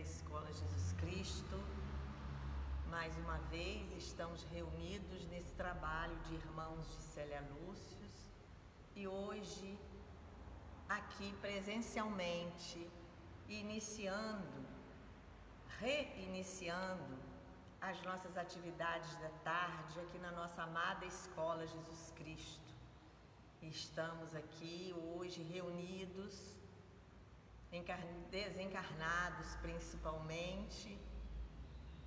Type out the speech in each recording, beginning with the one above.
Escola Jesus Cristo. Mais uma vez estamos reunidos nesse trabalho de irmãos de Célia Lúcius e hoje aqui presencialmente, reiniciando as nossas atividades da tarde aqui na nossa amada Escola Jesus Cristo. Estamos aqui hoje reunidos, desencarnados principalmente,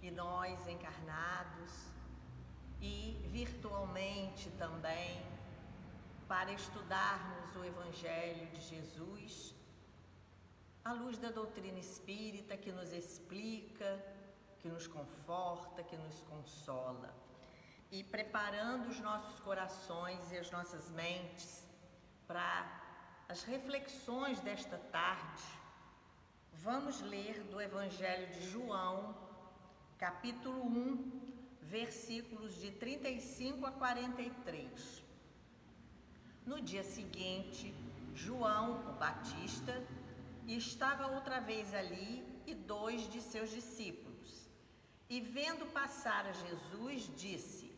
e nós encarnados, e virtualmente também, para estudarmos o Evangelho de Jesus, à luz da doutrina espírita que nos explica, que nos conforta, que nos consola. E preparando os nossos corações e as nossas mentes para as reflexões desta tarde, vamos ler do Evangelho de João, capítulo 1, versículos de 35 a 43. No dia seguinte, João, o Batista, estava outra vez ali e 2 de seus discípulos. E vendo passar a Jesus, disse: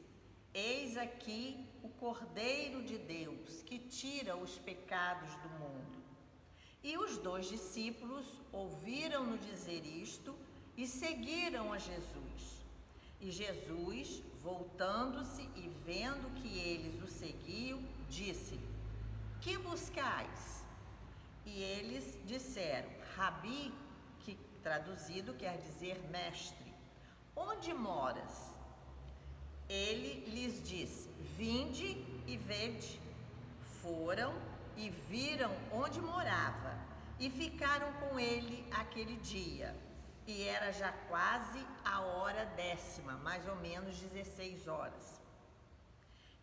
Eis aqui o Cordeiro de Deus, que tira os pecados do mundo. E os 2 discípulos ouviram-no dizer isto e seguiram a Jesus. E Jesus, voltando-se e vendo que eles o seguiam, disse: Que buscais? E eles disseram: Rabi, que traduzido quer dizer mestre, onde moras? Ele lhes disse: Vinde e vede. Foram e viram onde morava e ficaram com ele aquele dia. E era já quase a hora 10ª, mais ou menos 16 horas.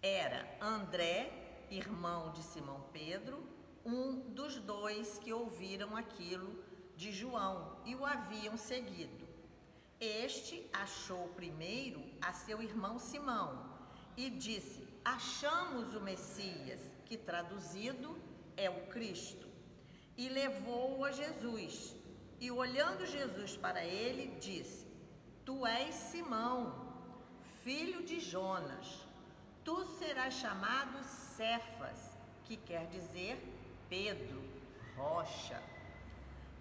Era André, irmão de Simão Pedro, um dos 2 que ouviram aquilo de João e o haviam seguido. Este achou primeiro a seu irmão Simão e disse: Achamos o Messias, que traduzido é o Cristo. E levou-o a Jesus. E olhando Jesus para ele, disse: Tu és Simão, filho de Jonas. Tu serás chamado Cefas, que quer dizer Pedro, rocha.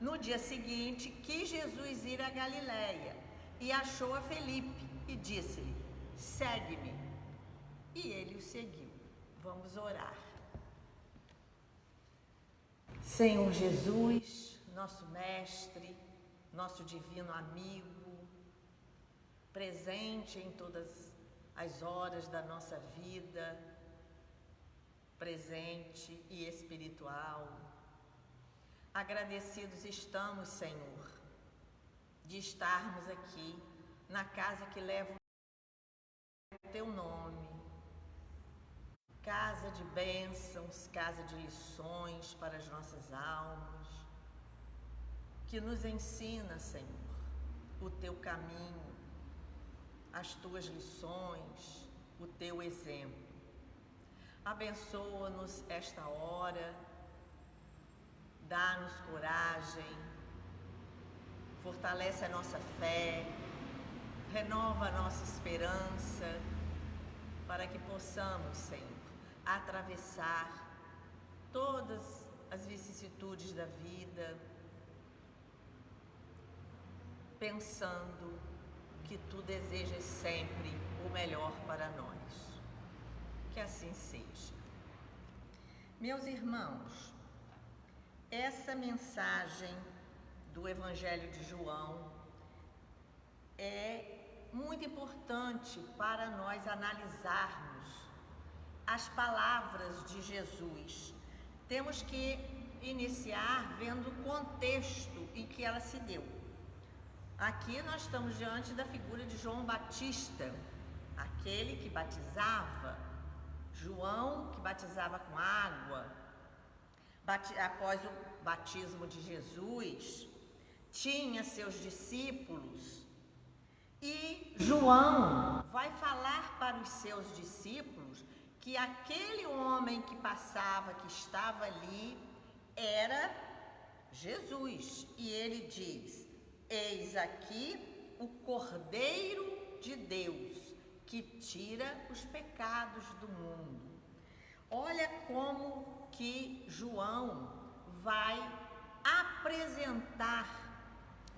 No dia seguinte, quis Jesus ir a Galiléia e achou a Felipe e disse-lhe: Segue-me. E ele o seguiu. Vamos orar. Senhor Jesus, nosso mestre, nosso divino amigo, presente em todas as horas da nossa vida, presente e espiritual. Agradecidos estamos, Senhor, de estarmos aqui na casa que leva o teu nome, casa de bênçãos, casa de lições para as nossas almas, que nos ensina, Senhor, o teu caminho, as tuas lições, o teu exemplo. Abençoa-nos esta hora, dá-nos coragem, fortalece a nossa fé, renova a nossa esperança, para que possamos, Senhor, atravessar todas as vicissitudes da vida, pensando que tu desejas sempre o melhor para nós. Que assim seja. Meus irmãos, essa mensagem do Evangelho de João é muito importante para nós analisarmos as palavras de Jesus. Temos que iniciar vendo o contexto em que ela se deu. Aqui nós estamos diante da figura de João Batista, aquele que batizava, João que batizava com água. Após o batismo de Jesus, tinha seus discípulos e João vai falar para os seus discípulos que aquele homem que passava, que estava ali, era Jesus. E ele diz: Eis aqui o Cordeiro de Deus, que tira os pecados do mundo. Olha como que João vai apresentar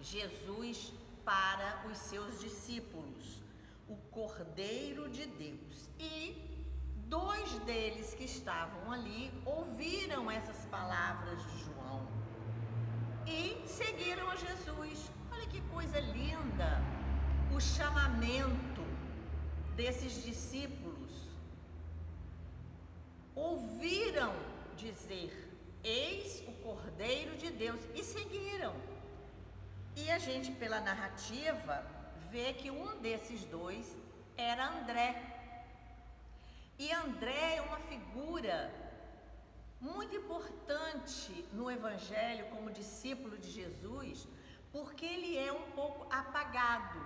Jesus para os seus discípulos, o Cordeiro de Deus. E 2 deles que estavam ali ouviram essas palavras de João e seguiram a Jesus. Olha que coisa linda, o chamamento desses discípulos. Ouviram dizer: eis o Cordeiro de Deus, e seguiram. E a gente, pela narrativa, vê que um desses 2 era André. E André é uma figura muito importante no Evangelho como discípulo de Jesus, porque ele é um pouco apagado,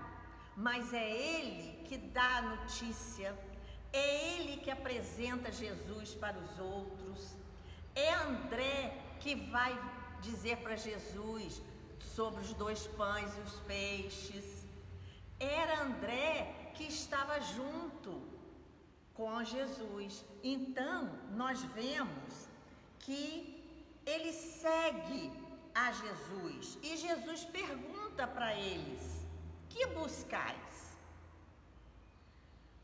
mas é ele que dá a notícia, é ele que apresenta Jesus para os outros, é André que vai dizer para Jesus sobre os 2 pães e os peixes. Era André que estava junto com Jesus. Então, nós vemos que ele segue a Jesus e Jesus pergunta para eles: que buscais?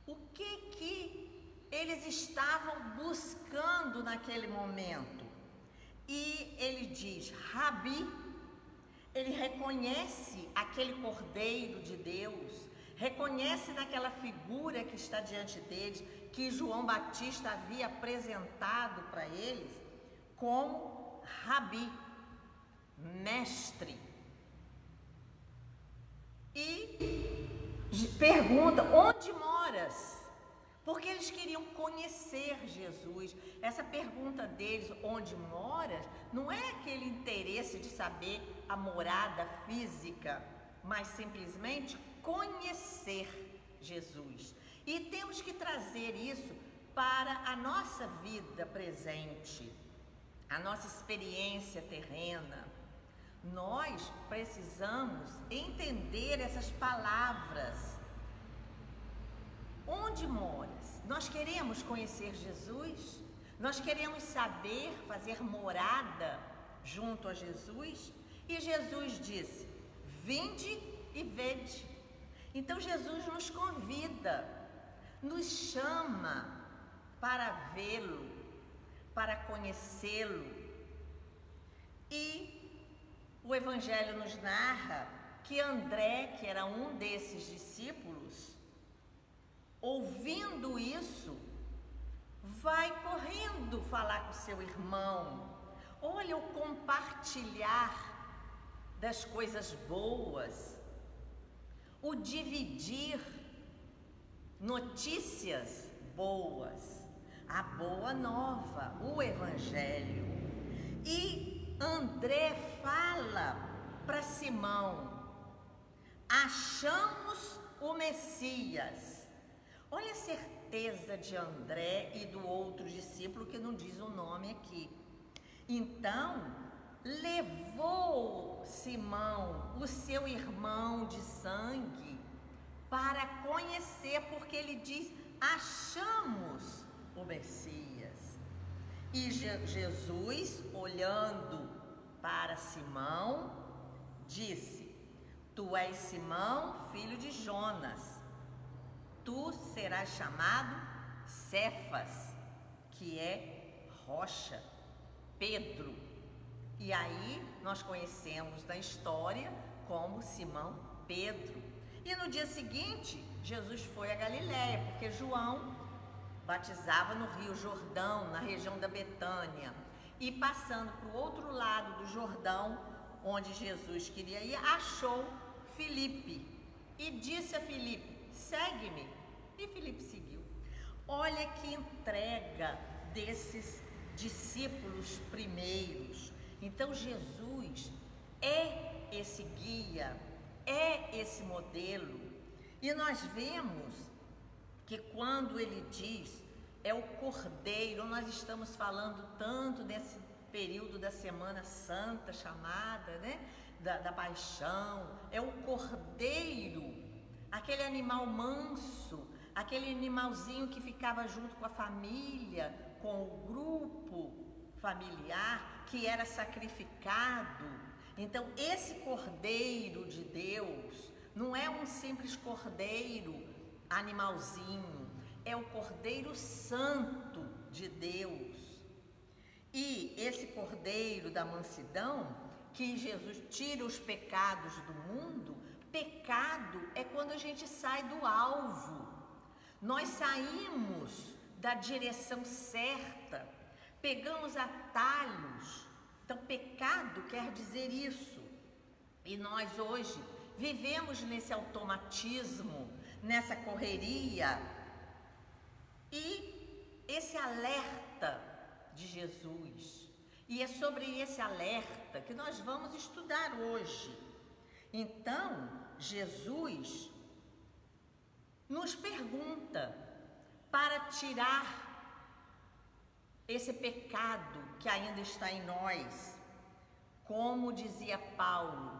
O que eles estavam buscando naquele momento? E ele diz: Rabi. Ele reconhece aquele Cordeiro de Deus, reconhece naquela figura que está diante deles, que João Batista havia apresentado para eles, como Rabi, mestre. E pergunta: onde moras? Porque eles queriam conhecer Jesus. Essa pergunta deles, onde moras, não é aquele interesse de saber a morada física, mas simplesmente conhecer Jesus. E temos que trazer isso para a nossa vida presente, a nossa experiência terrena. Nós precisamos entender essas palavras. Onde moras? Nós queremos conhecer Jesus? Nós queremos saber fazer morada junto a Jesus? E Jesus disse: vinde e vede. Então Jesus nos convida, nos chama para vê-lo, para conhecê-lo. E o Evangelho nos narra que André, que era um desses discípulos, ouvindo isso, vai correndo falar com seu irmão. Olha o compartilhar das coisas boas, o dividir notícias boas, a boa nova, o Evangelho. E André fala para Simão: achamos o Messias. Olha a certeza de André e do outro discípulo, que não diz o nome aqui. Então, levou Simão, o seu irmão de sangue, para conhecer, porque ele diz: achamos o Messias. E Jesus, olhando para Simão, disse: tu és Simão, filho de Jonas. Tu serás chamado Cefas, que é rocha, Pedro. E aí nós conhecemos da história como Simão Pedro. E no dia seguinte, Jesus foi a Galiléia, porque João batizava no Rio Jordão, na região da Betânia. E passando para o outro lado do Jordão, onde Jesus queria ir, achou Filipe e disse a Filipe: segue-me. E Filipe seguiu. Olha que entrega desses discípulos primeiros. Então Jesus é esse guia, é esse modelo. E nós vemos que quando ele diz é o Cordeiro, nós estamos falando tanto nesse período da Semana Santa chamada, né? da paixão, é o cordeiro, aquele animal manso, aquele animalzinho que ficava junto com a família, com o grupo familiar, que era sacrificado. Então, esse cordeiro de Deus não é um simples cordeiro animalzinho, é o Cordeiro Santo de Deus. E esse cordeiro da mansidão, que Jesus tira os pecados do mundo, pecado é quando a gente sai do alvo. Nós saímos da direção certa, pegamos atalhos. Então, pecado quer dizer isso. E nós hoje vivemos nesse automatismo, nessa correria. E esse alerta de Jesus, e é sobre esse alerta que nós vamos estudar hoje. Então, Jesus nos pergunta para tirar esse pecado que ainda está em nós. Como dizia Paulo,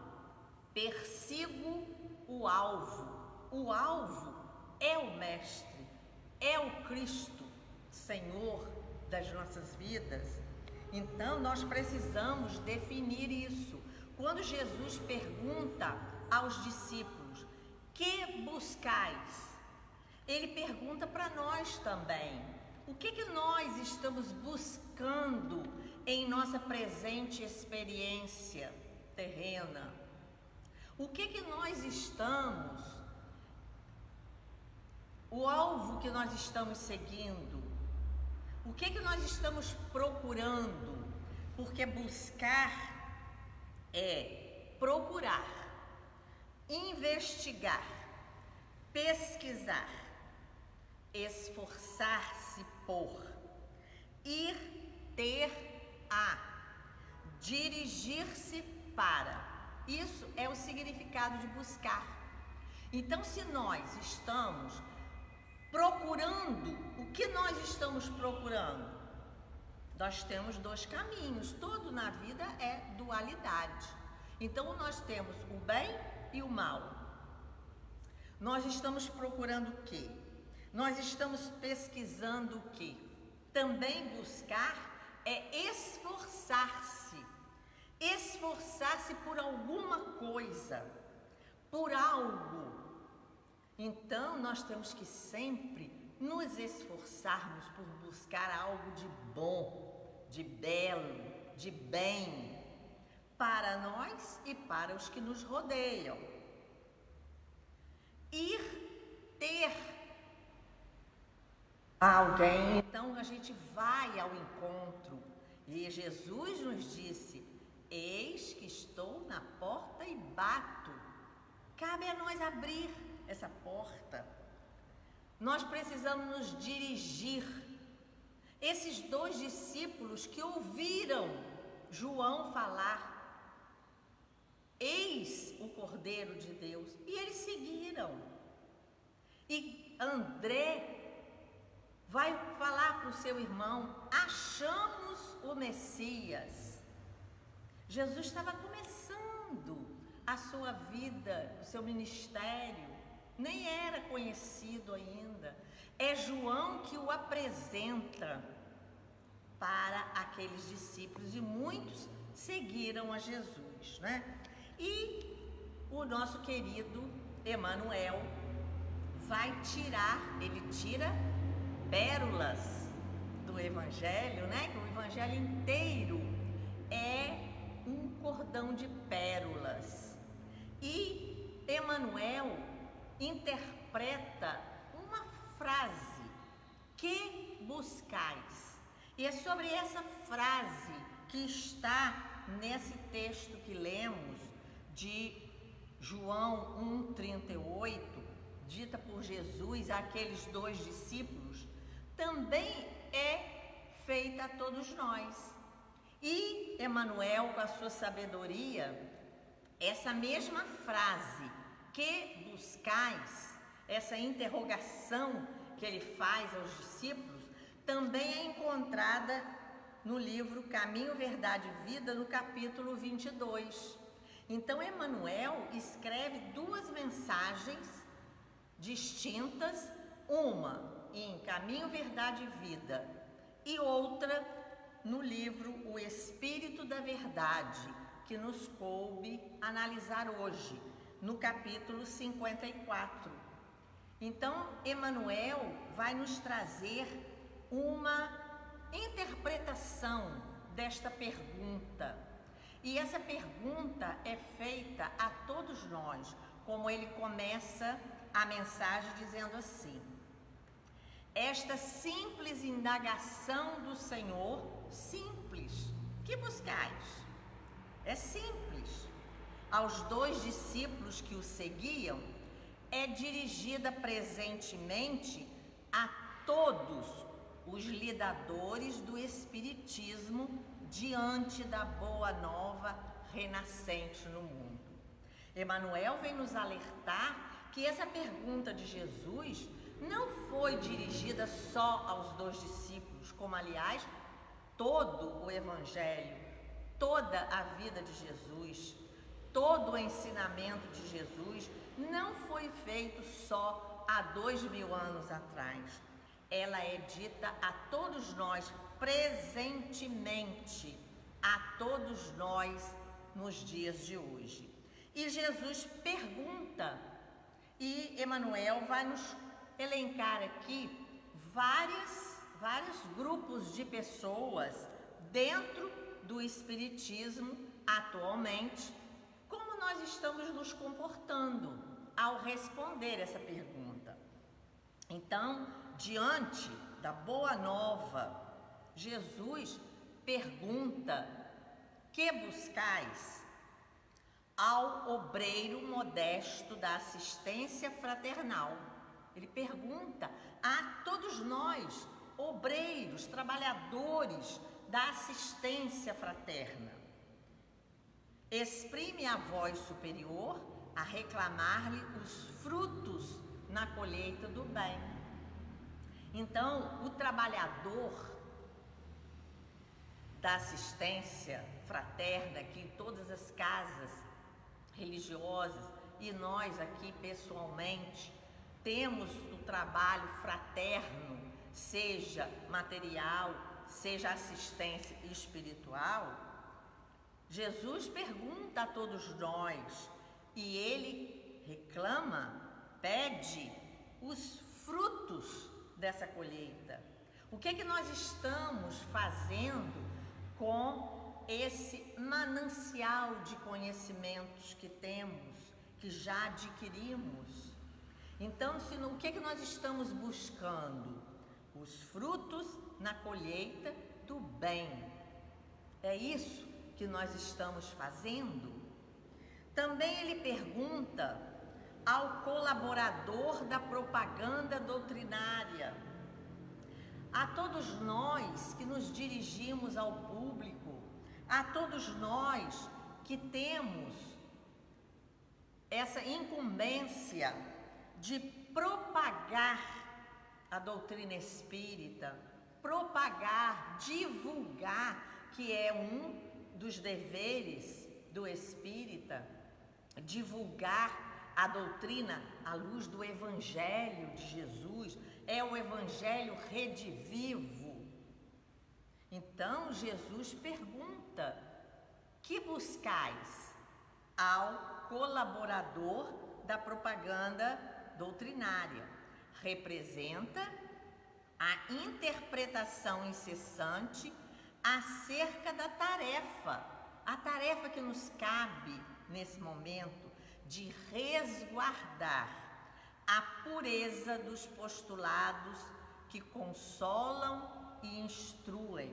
persigo o alvo. O alvo é o Mestre, é o Cristo, Senhor das nossas vidas. Então, nós precisamos definir isso. Quando Jesus pergunta aos discípulos, que buscais? Ele pergunta para nós também. O que nós estamos buscando em nossa presente experiência terrena? O que nós estamos, o alvo que nós estamos seguindo? O que nós estamos procurando? Porque buscar é procurar, investigar, pesquisar, esforçar-se por, ir, ter, a, dirigir-se para. Isso é o significado de buscar. Então, se nós estamos procurando, o que nós estamos procurando? Nós temos dois caminhos, tudo na vida é dualidade. Então, nós temos o bem e o mal. Nós estamos procurando o quê? Nós estamos pesquisando o quê? Também buscar é esforçar-se. Esforçar-se por alguma coisa, por algo. Então, nós temos que sempre nos esforçarmos por buscar algo de bom, de belo, de bem, para nós e para os que nos rodeiam. Ir, ter alguém. Então, a gente vai ao encontro. E Jesus nos disse, eis que estou na porta e bato. Cabe a nós abrir essa porta. Nós precisamos nos dirigir. Esses dois discípulos que ouviram João falar, eis o Cordeiro de Deus, e eles seguiram. E André vai falar para o seu irmão, achamos o Messias. Jesus estava começando a sua vida, o seu ministério, nem era conhecido ainda. É João que o apresenta para aqueles discípulos e muitos seguiram a Jesus, né? E o nosso querido Emanuel vai tirar, ele tira pérolas do Evangelho, né? Que o Evangelho inteiro é um cordão de pérolas. E Emanuel interpreta uma frase, que buscais? E é sobre essa frase que está nesse texto que lemos de João 1,38, dita por Jesus àqueles dois discípulos, também é feita a todos nós. E Emanuel, com a sua sabedoria, essa mesma frase, que buscais, essa interrogação que ele faz aos discípulos, também é encontrada no livro Caminho, Verdade e Vida, no capítulo 22. Então, Emmanuel escreve duas mensagens distintas, uma em Caminho, Verdade e Vida e outra no livro O Espírito da Verdade, que nos coube analisar hoje, no capítulo 54. Então, Emmanuel vai nos trazer uma interpretação desta pergunta. E essa pergunta é feita a todos nós, como ele começa a mensagem dizendo assim: esta simples indagação do Senhor, simples, que buscais? É simples. Aos dois discípulos que o seguiam, é dirigida presentemente a todos os lidadores do Espiritismo diante da boa nova renascente no mundo. Emmanuel vem nos alertar que essa pergunta de Jesus não foi dirigida só aos dois discípulos, como aliás todo o Evangelho, toda a vida de Jesus, todo o ensinamento de Jesus não foi feito só há 2000 anos atrás. Ela é dita a todos nós presentemente, a todos nós nos dias de hoje. E Jesus pergunta, e Emmanuel vai nos elencar aqui vários grupos de pessoas dentro do Espiritismo atualmente, como nós estamos nos comportando ao responder essa pergunta. Então, diante da boa nova, Jesus pergunta: que buscais? Ao obreiro modesto da assistência fraternal. Ele pergunta a todos nós, obreiros, trabalhadores da assistência fraterna. Exprime a voz superior a reclamar-lhe os frutos na colheita do bem. Então, o trabalhador da assistência fraterna, aqui em todas as casas religiosas, e nós aqui pessoalmente, temos o trabalho fraterno, seja material, seja assistência espiritual. Jesus pergunta a todos nós, e ele reclama, pede os frutos dessa colheita. O que é que nós estamos fazendo com esse manancial de conhecimentos que temos, que já adquirimos? Então, o que é que nós estamos buscando? Os frutos na colheita do bem. É isso que nós estamos fazendo? Também ele pergunta ao colaborador da propaganda doutrinária, a todos nós que nos dirigimos ao público, a todos nós que temos essa incumbência de propagar a doutrina espírita, propagar, divulgar, que é um dos deveres do espírita, divulgar a doutrina à luz do Evangelho de Jesus, é o Evangelho redivivo. Então Jesus pergunta: que buscais? Ao colaborador da propaganda doutrinária. Representa a interpretação incessante acerca da tarefa, a tarefa que nos cabe nesse momento de resguardar a pureza dos postulados que consolam e instruem.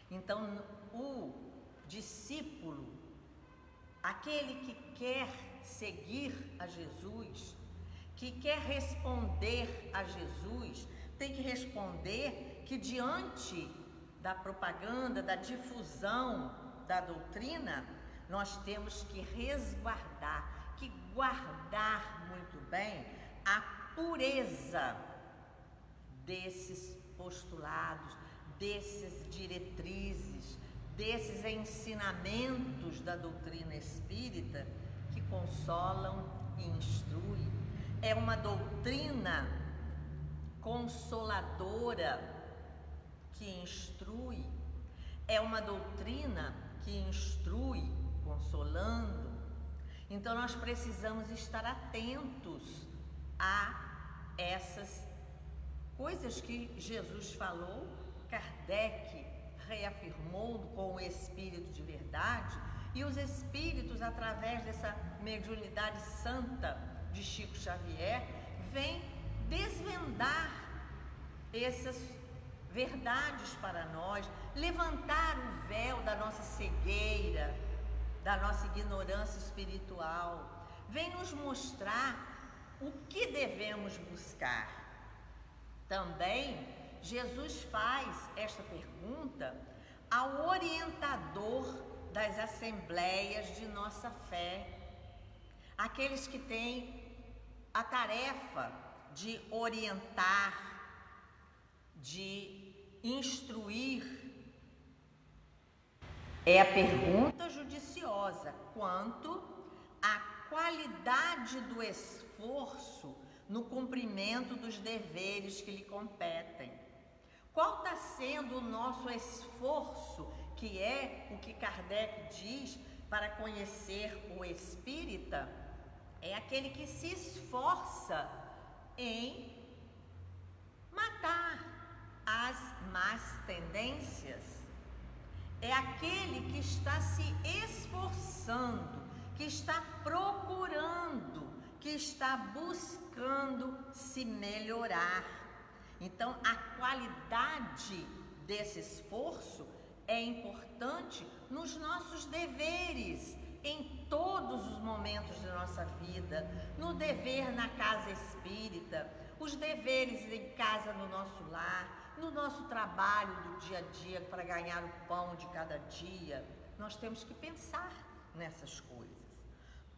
Então, o discípulo, aquele que quer seguir a Jesus, que quer responder a Jesus, tem que responder que diante da propaganda, da difusão da doutrina, nós temos que resguardar, que guardar muito bem a pureza desses postulados, desses diretrizes, desses ensinamentos da doutrina espírita que consolam e instruem. É uma doutrina consoladora que instrui, é uma doutrina que instrui consolando. Então nós precisamos estar atentos a essas coisas que Jesus falou, Kardec reafirmou com o Espírito de verdade, e os Espíritos, através dessa mediunidade santa de Chico Xavier, vêm desvendar essas verdades para nós, levantar o véu da nossa cegueira, da nossa ignorância espiritual, vem nos mostrar o que devemos buscar. Também Jesus faz esta pergunta ao orientador das assembleias de nossa fé, aqueles que têm a tarefa de orientar, de instruir. É a pergunta judiciosa quanto à qualidade do esforço no cumprimento dos deveres que lhe competem. Qual está sendo o nosso esforço, que é o que Kardec diz para conhecer o espírita? É aquele que se esforça em matar as más tendências. É aquele que está se esforçando, que está procurando, que está buscando se melhorar. Então, a qualidade desse esforço é importante nos nossos deveres, em todos os momentos da nossa vida, no dever na casa espírita, os deveres em casa, no nosso lar, no nosso trabalho do dia a dia para ganhar o pão de cada dia. Nós temos que pensar nessas coisas.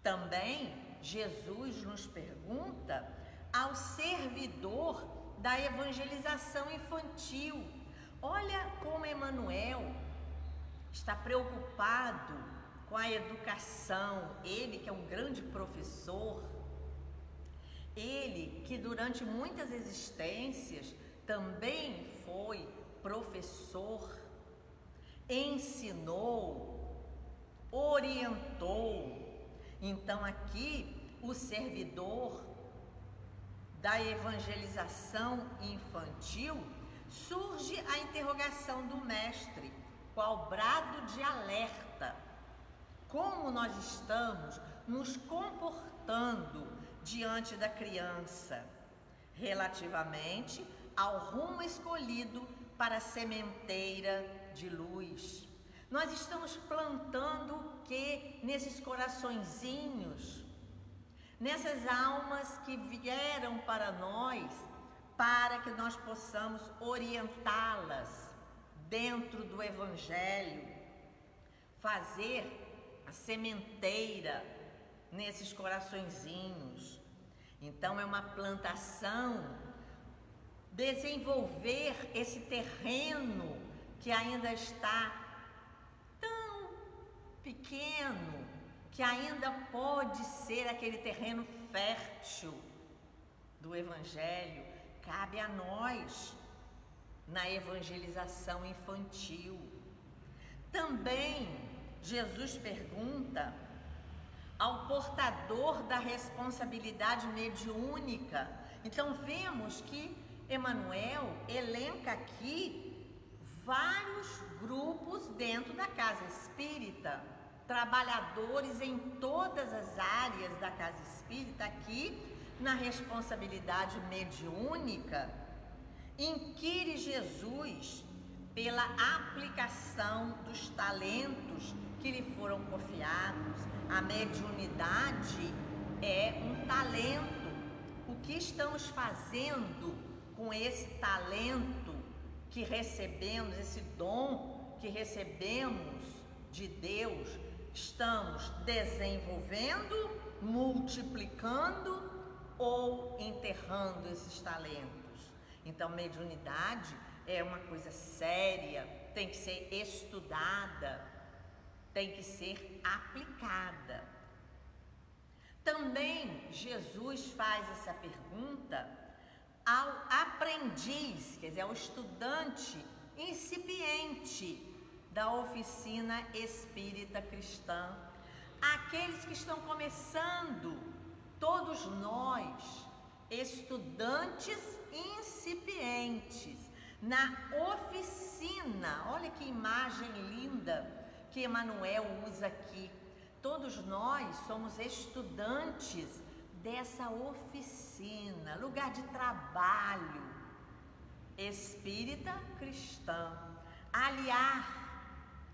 Também Jesus nos pergunta ao servidor da evangelização infantil. Olha como Emmanuel está preocupado com a educação, ele que é um grande professor, ele que durante muitas existências também foi professor, ensinou, orientou. Então aqui o servidor da evangelização infantil, surge a interrogação do mestre, qual brado de alerta. Como nós estamos nos comportando diante da criança, relativamente ao rumo escolhido para a sementeira de luz? Nós estamos plantando o que nesses coraçõezinhos, nessas almas que vieram para nós, para que nós possamos orientá-las dentro do Evangelho, fazer a sementeira nesses coraçõezinhos. Então é uma plantação, desenvolver esse terreno que ainda está tão pequeno, que ainda pode ser aquele terreno fértil do Evangelho. Cabe a nós na evangelização infantil. Também Jesus pergunta ao portador da responsabilidade mediúnica. Então vemos que Emmanuel elenca aqui vários grupos dentro da casa espírita, trabalhadores em todas as áreas da casa espírita. Aqui na responsabilidade mediúnica, inquire Jesus pela aplicação dos talentos que lhe foram confiados. A mediunidade é um talento. O que estamos fazendo com esse talento que recebemos, esse dom que recebemos de Deus? Estamos desenvolvendo, multiplicando ou enterrando esses talentos? Então, mediunidade é uma coisa séria, tem que ser estudada, tem que ser aplicada. Também Jesus faz essa pergunta ao aprendiz, quer dizer, ao estudante incipiente da oficina espírita cristã, aqueles que estão começando, todos nós, estudantes incipientes, na oficina. Olha que imagem linda que Emmanuel usa aqui. Todos nós somos estudantes dessa oficina, lugar de trabalho espírita cristã. Aliar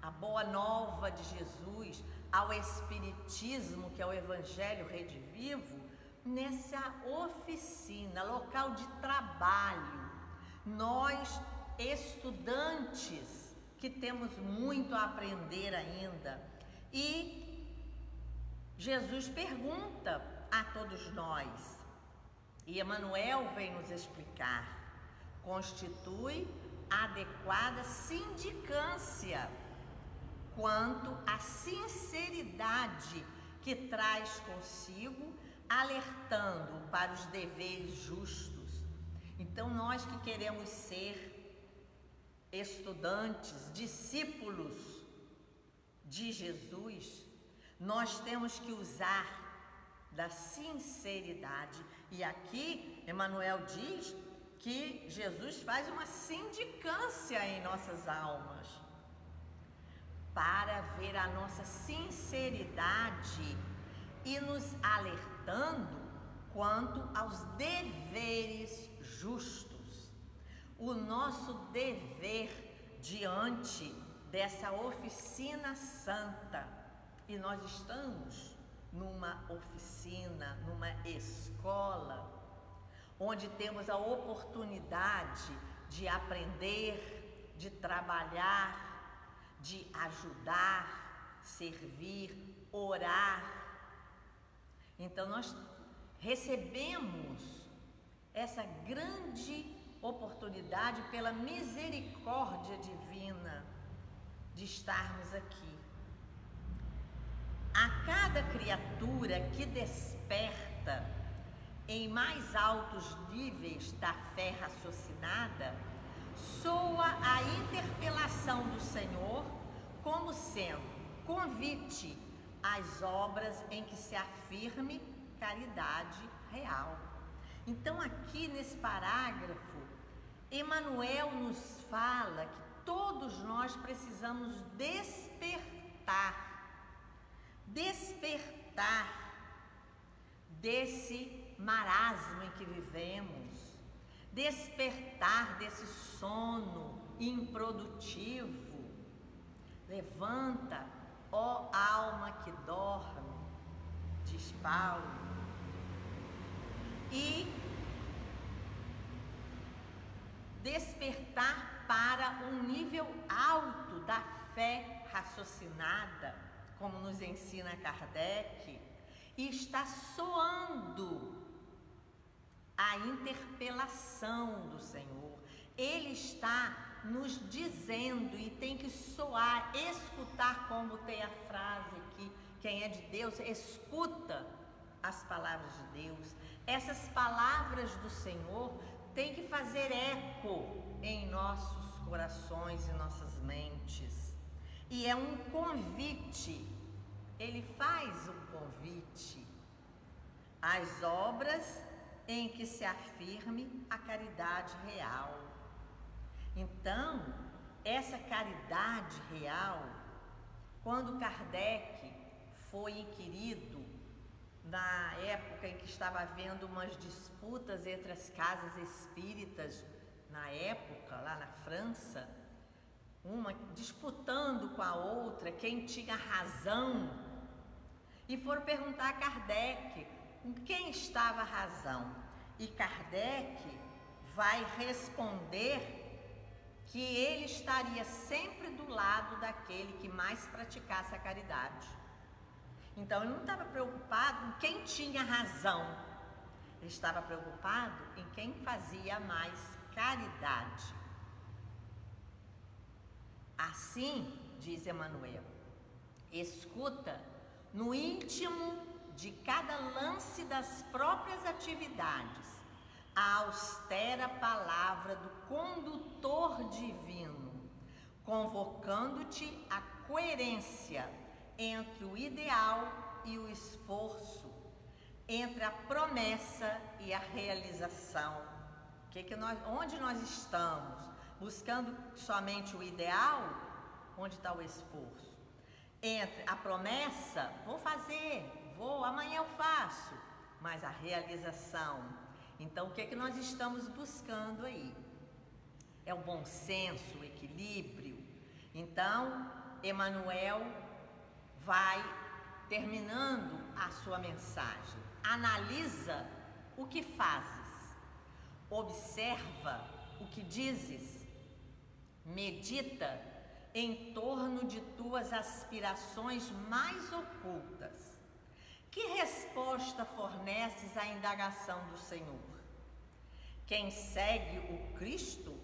a boa nova de Jesus ao espiritismo, que é o Evangelho redivivo, nessa oficina, local de trabalho. Nós, estudantes, que temos muito a aprender ainda. E Jesus pergunta a todos nós, e Emmanuel vem nos explicar: constitui adequada sindicância quanto à sinceridade que traz consigo, alertando para os deveres justos. Então, nós que queremos ser estudantes, discípulos de Jesus, nós temos que usar da sinceridade. E aqui Emmanuel diz que Jesus faz uma sindicância em nossas almas para ver a nossa sinceridade e nos alertando quanto aos deveres justos. O nosso dever diante dessa oficina santa, e nós estamos numa oficina, numa escola, onde temos a oportunidade de aprender, de trabalhar, de ajudar, servir, orar. Então nós recebemos essa grande oportunidade pela misericórdia divina de estarmos aqui. A cada criatura que desperta em mais altos níveis da fé raciocinada, soa a interpelação do Senhor como sendo convite às obras em que se afirme caridade real. Então, aqui nesse parágrafo, Emmanuel nos fala que todos nós precisamos despertar desse marasmo em que vivemos, despertar desse sono improdutivo. Levanta, ó alma que dorme, diz Paulo, e despertar para um nível alto da fé raciocinada, como nos ensina Kardec, e está soando a interpelação do Senhor. Ele está nos dizendo, e tem que soar, escutar, como tem a frase aqui, quem é de Deus, escuta as palavras de Deus. Essas palavras do Senhor têm que fazer eco em nossos corações e nossas mentes. E é um convite, ele faz um convite às obras em que se afirme a caridade real. Então, essa caridade real, quando Kardec foi inquirido, na época em que estava havendo umas disputas entre as casas espíritas, na época, lá na França, uma disputando com a outra quem tinha razão, e foram perguntar a Kardec com quem estava a razão, e Kardec vai responder que ele estaria sempre do lado daquele que mais praticasse a caridade. Então ele não estava preocupado em quem tinha razão, ele estava preocupado em quem fazia mais caridade. Assim, diz Emmanuel, escuta no íntimo de cada lance das próprias atividades a austera palavra do condutor divino, convocando-te à coerência entre o ideal e o esforço, entre a promessa e a realização. Onde nós estamos? Buscando somente o ideal? Onde está o esforço? Entre a promessa, vou fazer, amanhã eu faço, mas a realização. Então, o que nós estamos buscando aí? É o bom senso, o equilíbrio. Então, Emmanuel vai terminando a sua mensagem. Analisa o que fazes, observa o que dizes, medita em torno de tuas aspirações mais ocultas. Que resposta forneces à indagação do Senhor? Quem segue o Cristo,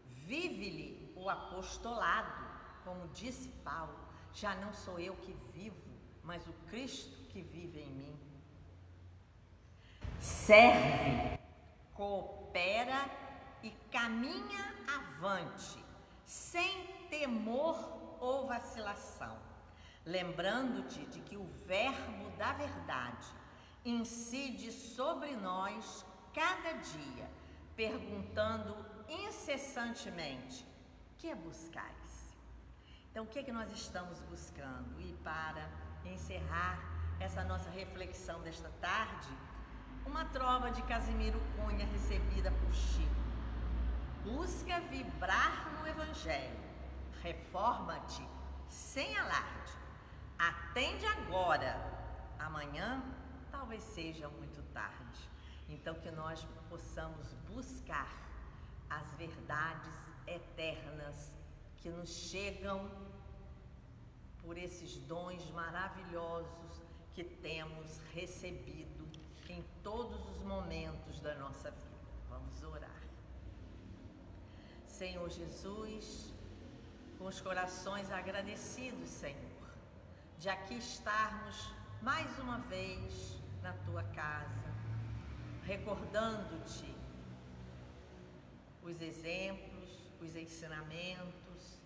vive-lhe o apostolado, como disse Paulo, já não sou eu que vivo, mas o Cristo que vive em mim. Serve, coopera e caminha avante, sem temor ou vacilação, lembrando-te de que o Verbo da verdade incide sobre nós cada dia, perguntando incessantemente: que buscais? Então, o que nós estamos buscando? E para encerrar essa nossa reflexão desta tarde, uma trova de Casimiro Cunha recebida por Chico. Busca vibrar no Evangelho, reforma-te sem alarde, atende agora, amanhã talvez seja muito tarde. Então, que nós possamos buscar as verdades eternas que nos chegam por esses dons maravilhosos que temos recebido em todos os momentos da nossa vida. Vamos orar. Senhor Jesus, com os corações agradecidos, Senhor, de aqui estarmos mais uma vez na Tua casa, recordando-Te os exemplos, os ensinamentos,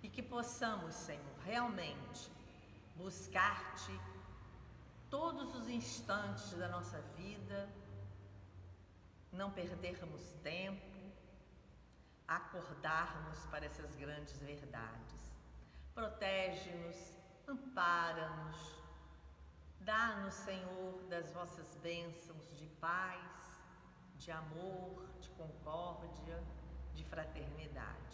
e que possamos, Senhor, realmente buscar-Te todos os instantes da nossa vida, não perdermos tempo, acordarmos para essas grandes verdades. Protege-nos, ampara-nos, dá-nos, Senhor, das vossas bênçãos de paz, de amor, de concórdia, de fraternidade.